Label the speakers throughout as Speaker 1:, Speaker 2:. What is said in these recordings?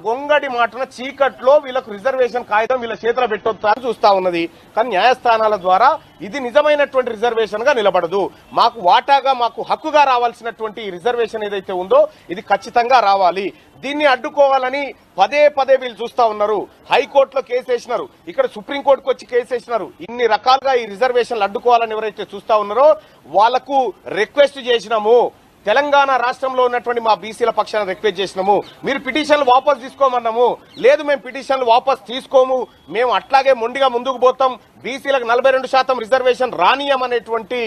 Speaker 1: గొంగడి మాటన చీకట్లో వీళ్ళకు రిజర్వేషన్ కాగితం వీళ్ళ చేతిలో పెట్టొద్దని చూస్తా ఉన్నది. కానీ న్యాయస్థానాల ద్వారా ఇది నిజమైనటువంటి రిజర్వేషన్ గా నిలబడదు. మాకు వాటాగా మాకు హక్కుగా రావాల్సినటువంటి రిజర్వేషన్ ఏదైతే ఉందో ఇది ఖచ్చితంగా రావాలి. దీన్ని అడ్డుకోవాలని పదే పదే వీళ్ళు చూస్తా ఉన్నారు. హైకోర్టులో కేసు వేసినారు, ఇక్కడ సుప్రీంకోర్టుకు వచ్చి కేసు వేసినారు. ఇన్ని రకాలుగా ఈ రిజర్వేషన్లు అడ్డుకోవాలని ఎవరైతే చూస్తా ఉన్నారో వాళ్లకు రిక్వెస్ట్ చేసినాము. తెలంగాణ రాష్ట్రంలో ఉన్నటువంటి మా బీసీల పక్షాన రిక్వెస్ట్ చేసినాము, మీరు పిటిషన్లు వాపసు తీసుకోమన్నాము. లేదు, మేము పిటిషన్లు వాపసు తీసుకోము, మేము అట్లాగే మొండిగా ముందుకు పోతాం, బీసీలకు 42% రిజర్వేషన్ రానియమనేటువంటి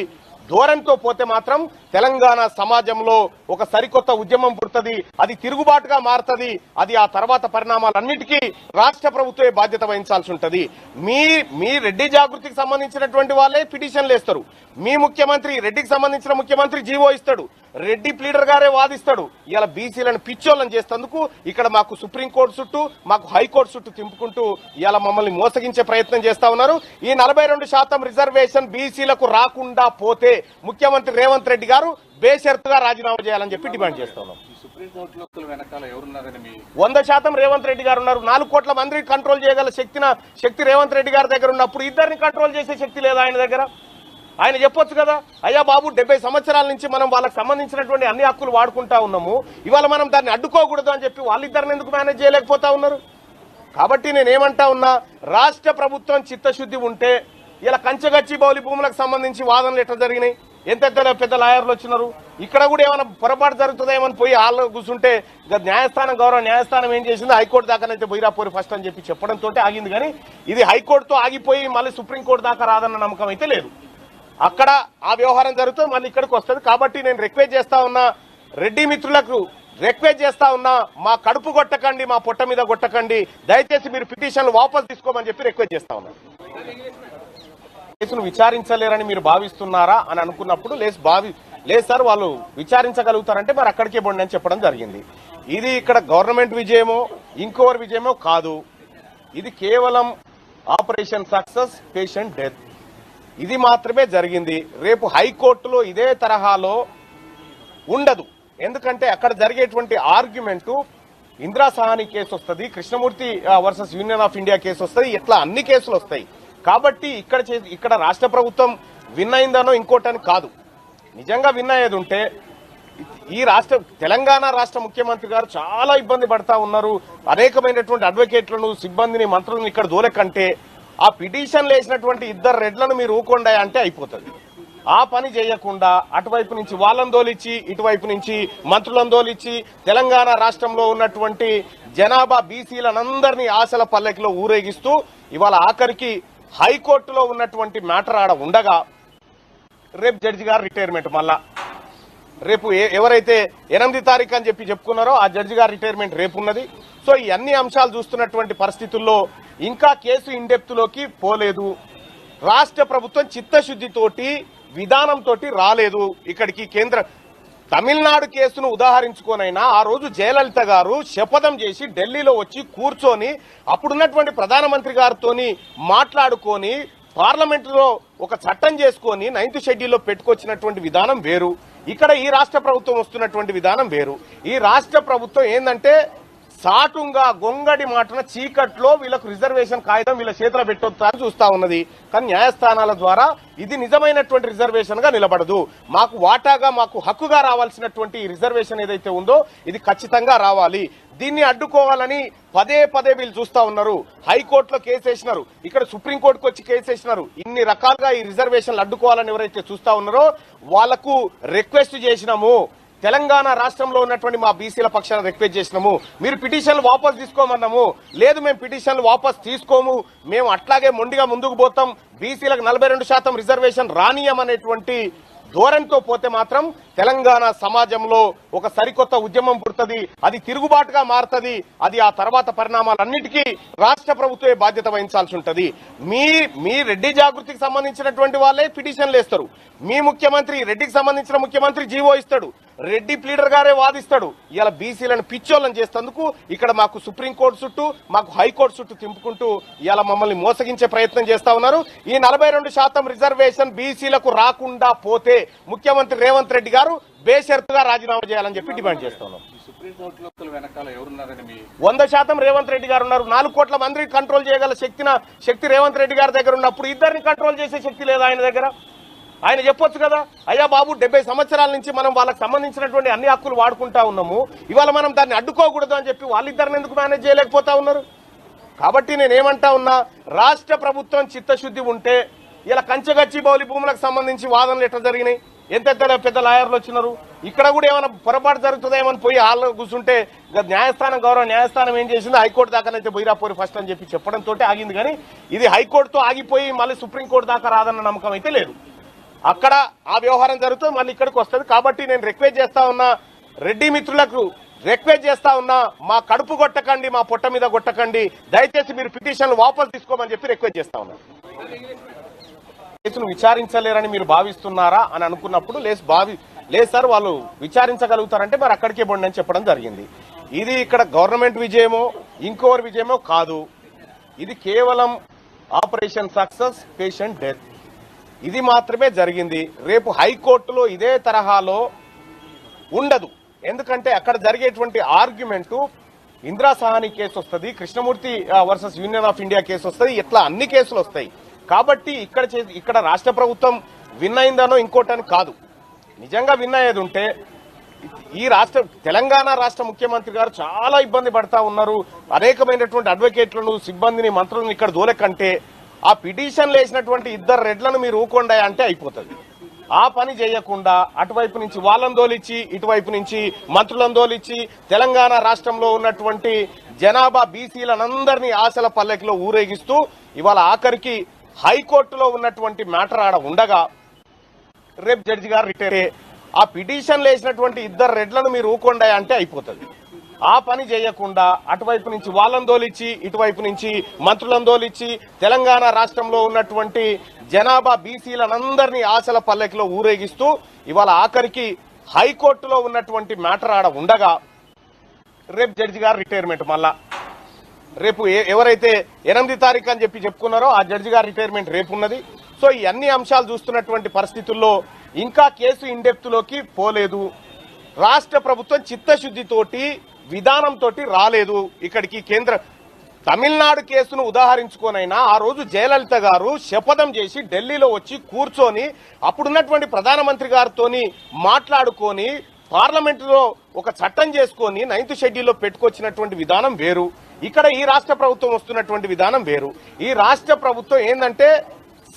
Speaker 1: ధోరణితో పోతే మాత్రం తెలంగాణ సమాజంలో ఒక సరికొత్త ఉద్యమం పుడుతుంది. అది తిరుగుబాటుగా మారుతుంది. అది ఆ తర్వాత పరిణామాలన్నిటికీ రాష్ట్ర ప్రభుత్వమే బాధ్యత వహించాల్సి ఉంటుంది. మీ రెడ్డి జాగృతికి సంబంధించినటువంటి వాళ్ళే పిటిషన్లు వేస్తారు. మీ ముఖ్యమంత్రి రెడ్డికి సంబంధించిన ముఖ్యమంత్రి జీవో ఇస్తాడు, రెడ్డి ప్లీడర్ గారే వాదిస్తాడు. ఇలా బీసీలను పిచ్చోళ్ళని చేస్తేందుకు ఇక్కడ మాకు సుప్రీంకోర్టు చుట్టూ మాకు హైకోర్టు చుట్టూ తింపుకుంటూ ఇలా మమ్మల్ని మోసగించే ప్రయత్నం చేస్తా ఉన్నారు. ఈ 42% రిజర్వేషన్ బీసీలకు రాకుండా పోతే ముఖ్యమంత్రి రేవంత్ రెడ్డి గారు బేషరతుగా రాజీనామా చేయాలని చెప్పి డిమాండ్ చేస్తా ఉన్నాం. 100% రేవంత్ రెడ్డి గారు ఉన్నారు. 4 కోట్ల మందిని కంట్రోల్ చేయగల శక్తి రేవంత్ రెడ్డి గారి దగ్గర ఉన్నప్పుడు ఇద్దరిని కంట్రోల్ చేసే శక్తి లేదా ఆయన దగ్గర? ఆయన చెప్పొచ్చు కదా, అయ్యా బాబు 70 సంవత్సరాల నుంచి మనం వాళ్ళకి సంబంధించినటువంటి అన్ని హక్కులు వాడుకుంటా ఉన్నాము, ఇవాళ మనం దాన్ని అడ్డుకోకూడదు అని చెప్పి వాళ్ళిద్దరిని ఎందుకు మేనేజ్ చేయలేకపోతా ఉన్నారు? కాబట్టి నేనేమంటా ఉన్నా, రాష్ట్ర ప్రభుత్వం చిత్తశుద్ధి ఉంటే ఇలా కంచగచ్చి బౌలి భూములకు సంబంధించి వాదనలు ఎట్లా జరిగినాయి, ఎంత పెద్ద లాయర్లు వచ్చినారు, ఇక్కడ కూడా ఏమైనా పొరపాటు జరుగుతుందేమని పోయి వాళ్ళు కూర్చుంటే న్యాయస్థానం గౌరవ న్యాయస్థానం ఏం చేసింది, హైకోర్టు దాకానైతే పోయిరా పోయి ఫస్ట్ అని చెప్పి చెప్పడంతో ఆగింది. కానీ ఇది హైకోర్టుతో ఆగిపోయి మళ్ళీ సుప్రీంకోర్టు దాకా రాదన్న నమ్మకం అయితే లేదు. అక్కడ ఆ వ్యవహారం జరుగుతూ మళ్ళీ ఇక్కడికి వస్తుంది. కాబట్టి నేను రిక్వెస్ట్ చేస్తా ఉన్నా, రెడ్డి మిత్రులకు రిక్వెస్ట్ చేస్తా ఉన్నా, మా కడుపు కొట్టకండి, మా పొట్ట మీద కొట్టకండి, దయచేసి మీరు పిటిషన్లు వాపసు తీసుకోమని చెప్పి రిక్వెస్ట్ చేస్తా ఉన్నా. కేసును విచారించలేరని మీరు భావిస్తున్నారా అని అనుకున్నప్పుడు లేదు సార్, వాళ్ళు విచారించగలుగుతారంటే మరి అక్కడికే పోండి అని చెప్పడం జరిగింది. ఇది ఇక్కడ గవర్నమెంట్ విజయమో ఇంకోవర్ విజయమో కాదు, ఇది కేవలం ఆపరేషన్ సక్సెస్ పేషెంట్ డెత్, ఇది మాత్రమే జరిగింది. రేపు హైకోర్టులో ఇదే తరహాలో ఉండదు. ఎందుకంటే అక్కడ జరిగేటువంటి ఆర్గ్యుమెంటు ఇందిరా సహాని కేసు వస్తుంది, Krishnamurthy versus union of India case వస్తుంది, ఇట్లా అన్ని కేసులు వస్తాయి. కాబట్టి ఇక్కడ రాష్ట్ర ప్రభుత్వం విన్ అయిందనో ఇంకోటని కాదు. నిజంగా విన్ అయ్యేది ఉంటే ఈ తెలంగాణ రాష్ట్ర ముఖ్యమంత్రి గారు చాలా ఇబ్బంది పడతా ఉన్నారు. అనేకమైనటువంటి అడ్వకేట్లను, సిబ్బందిని, మంత్రులను ఇక్కడ దూలకంటే ఆ పిటిషన్లు వేసినటువంటి 2 రెడ్లను మీరు ఊకొండా అంటే అయిపోతుంది. ఆ పని చేయకుండా అటువైపు నుంచి వాళ్ళని దోలిచ్చి, ఇటువైపు నుంచి మంత్రులను దోలిచ్చి తెలంగాణ రాష్ట్రంలో ఉన్నటువంటి జనాభా బీసీలందరినీ ఆశల పల్లెకిలో ఊరేగిస్తూ ఇవాళ ఆఖరికి హైకోర్టులో ఉన్నటువంటి మ్యాటర్ ఆడ ఉండగా రేపు జడ్జి గారు రిటైర్మెంట్, మళ్ళా రేపు ఎవరైతే 8 తారీఖు అని చెప్పి చెప్పుకున్నారో ఆ జడ్జి గారు రిటైర్మెంట్ రేపు ఉన్నది. సో ఈ అన్ని అంశాలు చూస్తున్నటువంటి పరిస్థితుల్లో ఇంకా కేసు ఇండెప్త్ లోకి పోలేదు. రాష్ట్ర ప్రభుత్వం చిత్తశుద్ధితోటి విధానంతో రాలేదు ఇక్కడికి. తమిళనాడు కేసును ఉదాహరించుకోనైనా ఆ రోజు జయలలిత గారు శపథం చేసి ఢిల్లీలో వచ్చి కూర్చొని అప్పుడున్నటువంటి ప్రధానమంత్రి గారితో మాట్లాడుకొని పార్లమెంటులో ఒక చట్టం చేసుకొని 9th షెడ్యూల్లో పెట్టుకొచ్చినటువంటి విధానం వేరు, ఇక్కడ ఈ రాష్ట్ర ప్రభుత్వం వస్తున్నటువంటి విధానం వేరు. ఈ రాష్ట్ర ప్రభుత్వం ఏంటంటే సాటుగా గొంగడి మాటన చీకట్లో వీళ్ళకు రిజర్వేషన్ కాగితం వీళ్ళ చేతిలో పెట్టొద్దని చూస్తా ఉన్నది. కానీ న్యాయస్థానాల ద్వారా ఇది నిజమైనటువంటి రిజర్వేషన్ గా నిలబడదు. మాకు వాటాగా మాకు హక్కుగా రావాల్సినటువంటి రిజర్వేషన్ ఏదైతే ఉందో ఇది ఖచ్చితంగా రావాలి. దీన్ని అడ్డుకోవాలని పదే పదే వీళ్ళు చూస్తా ఉన్నారు. హైకోర్టులో కేసు వేసినారు, ఇక్కడ సుప్రీంకోర్టుకు వచ్చి కేసు వేసినారు. ఇన్ని రకాలుగా ఈ రిజర్వేషన్లు అడ్డుకోవాలని ఎవరైతే చూస్తా ఉన్నారో వాళ్లకు రిక్వెస్ట్ చేసినాము. తెలంగాణ రాష్ట్రంలో ఉన్నటువంటి మా బీసీల పక్షాన రిక్వెస్ట్ చేసినాము, మీరు పిటిషన్లు వాపసు తీసుకోమన్నాము. లేదు, మేము పిటిషన్లు వాపసు తీసుకోము, మేము అట్లాగే మొండిగా ముందుకు పోతాం, బీసీలకు 42% రిజర్వేషన్ రానియమనేటువంటి ధోరణితో పోతే మాత్రం తెలంగాణ సమాజంలో ఒక సరికొత్త ఉద్యమం పుడుతుంది. అది తిరుగుబాటుగా మారుతుంది. అది ఆ తర్వాత పరిణామాలన్నిటికీ రాష్ట్ర ప్రభుత్వమే బాధ్యత వహించాల్సి ఉంటుంది. మీ రెడ్డి జాగృతికి సంబంధించినటువంటి వాళ్ళే పిటిషన్లు వేస్తారు. మీ ముఖ్యమంత్రి రెడ్డికి సంబంధించిన ముఖ్యమంత్రి జీవో ఇస్తాడు, రెడ్డి ప్లీడర్ గారే వాదిస్తాడు. ఇలా బీసీలను పిచ్చోళ్ళని చేస్తేందుకు ఇక్కడ మాకు సుప్రీంకోర్టు చుట్టూ మాకు హైకోర్టు చుట్టూ తింపుకుంటూ ఇలా మమ్మల్ని మోసగించే ప్రయత్నం చేస్తా ఉన్నారు. ఈ 42% రిజర్వేషన్ బీసీలకు రాకుండా పోతే ముఖ్యమంత్రి రేవంత్ రెడ్డి గారు బేషరతుగా రాజీనామా చేయాలని చెప్పి డిమాండ్ చేస్తా ఉన్నాం.
Speaker 2: సుప్రీంకోర్టులో వెనకాల ఎవరున్నారని మీ
Speaker 1: 100% రేవంత్ రెడ్డి గారు ఉన్నారు. 4 కోట్ల మందిని కంట్రోల్ చేయగల శక్తి రేవంత్ రెడ్డి గారి దగ్గర ఉన్నప్పుడు ఇద్దరిని కంట్రోల్ చేసే శక్తి లేదా ఆయన దగ్గర? ఆయన చెప్పొచ్చు కదా, అయ్యా బాబు 70 సంవత్సరాల నుంచి మనం వాళ్ళకి సంబంధించినటువంటి అన్ని హక్కులు వాడుకుంటా ఉన్నాము, ఇవాళ మనం దాన్ని అడ్డుకోకూడదు అని చెప్పి వాళ్ళిద్దరిని ఎందుకు మేనేజ్ చేయలేకపోతా ఉన్నారు? కాబట్టి నేనేమంటా ఉన్నా, రాష్ట్ర ప్రభుత్వం చిత్తశుద్ధి ఉంటే ఇలా కంచగచ్చి బౌలి భూములకు సంబంధించి వాదనలు ఎట్లా జరిగినాయి, ఎంత పెద్ద లాయర్లు వచ్చినారు, ఇక్కడ కూడా ఏమైనా పొరపాటు జరుగుతుందేమని పోయి హాల్లో కూర్చుంటే న్యాయస్థానం గౌరవ న్యాయస్థానం ఏం చేసింది, హైకోర్టు దాకానైతే బొయ్యిరాపోయి ఫస్ట్ అని చెప్పి చెప్పడంతో ఆగింది. కానీ ఇది హైకోర్టుతో ఆగిపోయి మళ్ళీ సుప్రీంకోర్టు దాకా రాదన్న నమ్మకం అయితే లేదు. అక్కడ ఆ వ్యవహారం జరుగుతుంది, మళ్ళీ ఇక్కడికి వస్తుంది. కాబట్టి నేను రిక్వెస్ట్ చేస్తా ఉన్నా, రెడ్డి మిత్రులకు రిక్వెస్ట్ చేస్తా ఉన్నా, మా కడుపు కొట్టకండి, మా పొట్ట మీద కొట్టకండి, దయచేసి మీరు పిటిషన్లు వాపసు తీసుకోమని చెప్పి రిక్వెస్ట్ చేస్తా ఉన్నా. కేసును విచారించలేరని మీరు భావిస్తున్నారా అని అనుకున్నప్పుడు లేదు సార్, వాళ్ళు విచారించగలుగుతారంటే మరి అక్కడికే బొండి అని చెప్పడం జరిగింది. ఇది ఇక్కడ గవర్నమెంట్ విజయమో ఇంకోరి విజయమో కాదు, ఇది కేవలం ఆపరేషన్ సక్సెస్ పేషెంట్ డెత్, ఇది మాత్రమే జరిగింది. రేపు హైకోర్టులో ఇదే తరహాలో ఉండదు. ఎందుకంటే అక్కడ జరిగేటువంటి ఆర్గ్యుమెంటు ఇందిరా సహాని కేసు వస్తుంది, Krishnamurthy versus union of India case వస్తుంది, ఇట్లా అన్ని కేసులు వస్తాయి. కాబట్టి ఇక్కడ రాష్ట్ర ప్రభుత్వం విన్ అయిందనో ఇంకోటని కాదు. నిజంగా విన్ అయ్యేది ఉంటే ఈ తెలంగాణ రాష్ట్ర ముఖ్యమంత్రి గారు చాలా ఇబ్బంది పడతా ఉన్నారు. అనేకమైనటువంటి అడ్వకేట్లను, సిబ్బందిని, మంత్రులను ఇక్కడ దూలకంటే ఆ పిటిషన్లు వేసినటువంటి 2 రెడ్లను మీరు ఊకొండా అంటే అయిపోతుంది. ఆ పని చేయకుండా అటువైపు నుంచి వాళ్ళని దోలిచ్చి, ఇటువైపు నుంచి మంత్రులను దోలిచ్చి, తెలంగాణ రాష్ట్రంలో ఉన్నటువంటి జనాభా బీసీలనందరినీ ఆశల పల్లెకిలో ఊరేగిస్తూ ఇవాళ ఆఖరికి హైకోర్టులో ఉన్నటువంటి మ్యాటర్ ఆడ ఉండగా రేపు జడ్జి గారు రిటైర్ ఆ పిటిషన్లు వేసినటువంటి 2 రెడ్లను మీరు ఊకొండా అంటే అయిపోతుంది. ఆ పని చేయకుండా అటువైపు నుంచి వాళ్ళని దోలిచ్చి, ఇటువైపు నుంచి మంత్రులను దోలిచ్చి, తెలంగాణ రాష్ట్రంలో ఉన్నటువంటి జనాభా బీసీలనందరినీ ఆశల పల్లెకిలో ఊరేగిస్తూ ఇవాళ ఆఖరికి హైకోర్టులో ఉన్నటువంటి మ్యాటర్ ఆడ ఉండగా రేపు జడ్జి గారు రిటైర్మెంట్. మళ్ళా రేపు ఎవరైతే 8 తారీఖు అని చెప్పి చెప్పుకున్నారో ఆ జడ్జి గారి రిటైర్మెంట్ రేపు ఉన్నది. సో ఈ అన్ని అంశాలు చూస్తున్నటువంటి పరిస్థితుల్లో ఇంకా కేసు ఇండెప్త్ లోకి పోలేదు. రాష్ట్ర ప్రభుత్వం చిత్తశుద్ధితోటి విధానంతో రాలేదు ఇక్కడికి. తమిళనాడు కేసును ఉదాహరించుకోనైనా ఆ రోజు జయలలిత గారు శపథం చేసి ఢిల్లీలో వచ్చి కూర్చొని అప్పుడున్నటువంటి ప్రధానమంత్రి గారితో మాట్లాడుకొని పార్లమెంటులో ఒక చట్టం చేసుకొని 9th షెడ్యూల్లో పెట్టుకొచ్చినటువంటి విధానం వేరు, ఇక్కడ ఈ రాష్ట్ర ప్రభుత్వం వస్తున్నటువంటి విధానం వేరు. ఈ రాష్ట్ర ప్రభుత్వం ఏంటంటే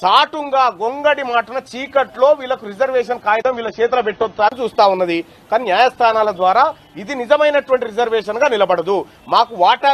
Speaker 1: సాటుంగా గొంగడి మాటన చీకట్లో వీళ్ళకు రిజర్వేషన్ కాగితం వీళ్ళ చేతిలో పెట్టొద్దని చూస్తా ఉన్నది. కానీ న్యాయస్థానాల ద్వారా ఇది నిజమైనటువంటి రిజర్వేషన్ గా నిలబడదు. మాకు వాటా